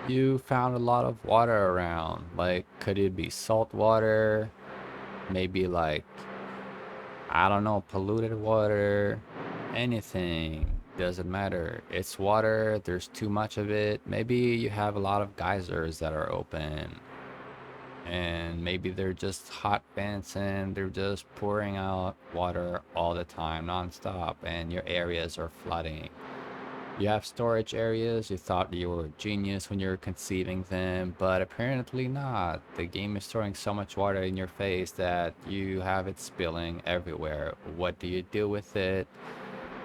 you found a lot of water around. Like, could it be salt water? Maybe like, I don't know, polluted water? Anything. Doesn't matter. It's water, there's too much of it. Maybe you have a lot of geysers that are open. And maybe they're just hot vents and they're just pouring out water all the time, nonstop, and your areas are flooding. You have storage areas, you thought you were a genius when you were conceiving them, but apparently not. The game is throwing so much water in your face that you have it spilling everywhere. What do you do with it?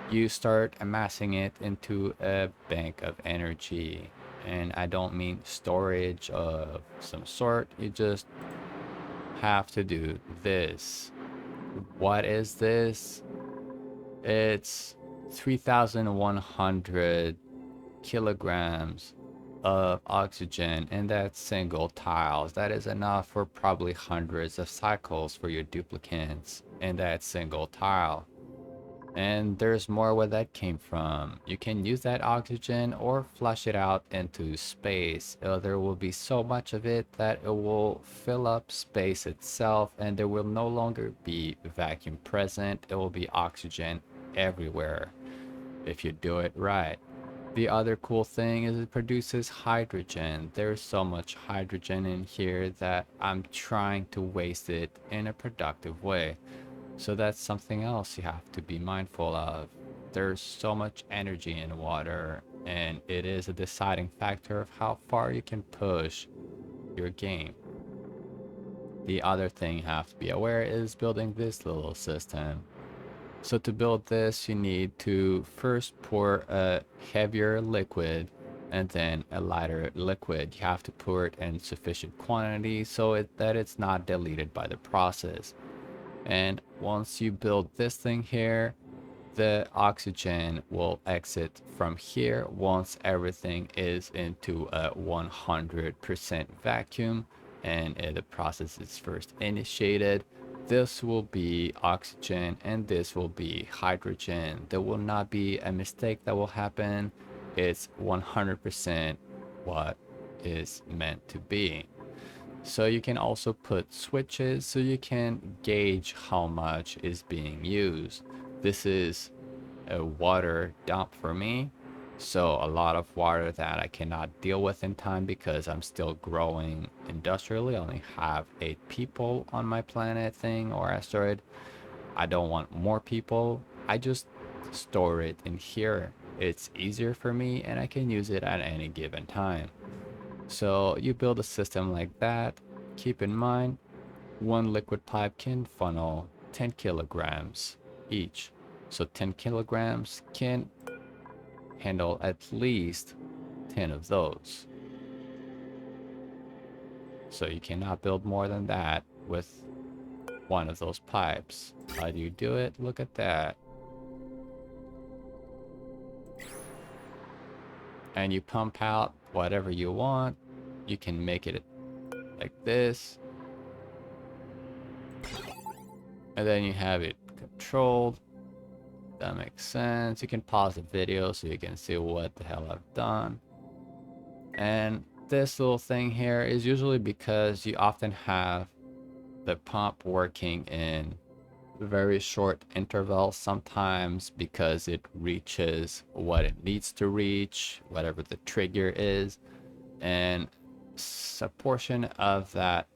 You start amassing it into a bank of energy. And I don't mean storage of some sort, you just have to do this. What is this? It's 3,100 kilograms of oxygen in that single tiles. That is enough for probably hundreds of cycles for your duplicants in that single tile. And there's more where that came from. You can use that oxygen or flush it out into space. There will be so much of it that it will fill up space itself and there will no longer be vacuum present. It will be oxygen everywhere if you do it right. The other cool thing is it produces hydrogen. There's so much hydrogen in here that I'm trying to waste it in a productive way. So that's something else you have to be mindful of. There's so much energy in water, and it is a deciding factor of how far you can push your game. The other thing you have to be aware is building this little system. So to build this, you need to first pour a heavier liquid and then a lighter liquid. You have to pour it in sufficient quantity so that it's not diluted by the process. And once you build this thing here, the oxygen will exit from here once everything is into a 100% vacuum and the process is first initiated. This will be oxygen and this will be hydrogen. There will not be a mistake that will happen. It's 100% what is meant to be. So you can also put switches so you can gauge how much is being used. This is a water dump for me. So a lot of water that I cannot deal with in time because I'm still growing industrially. I only have 8 people on my planet thing or asteroid. I don't want more people. I just store it in here. It's easier for me and I can use it at any given time. So you build a system like that. Keep in mind, one liquid pipe can funnel 10 kilograms each. So 10 kilograms can handle at least 10 of those. So you cannot build more than that with one of those pipes. How do you do it? Look at that. And you pump out whatever you want. You can make it like this. And then you have it controlled. That makes sense. You can pause the video so you can see what the hell I've done. And this little thing here is usually because you often have the pump working in very short intervals, sometimes because it reaches what it needs to reach, whatever the trigger is, and a portion of that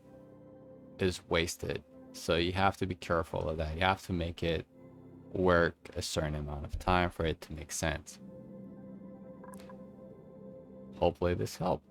is wasted. So you have to be careful of that. You have to make it work a certain amount of time for it to make sense. Hopefully this helped.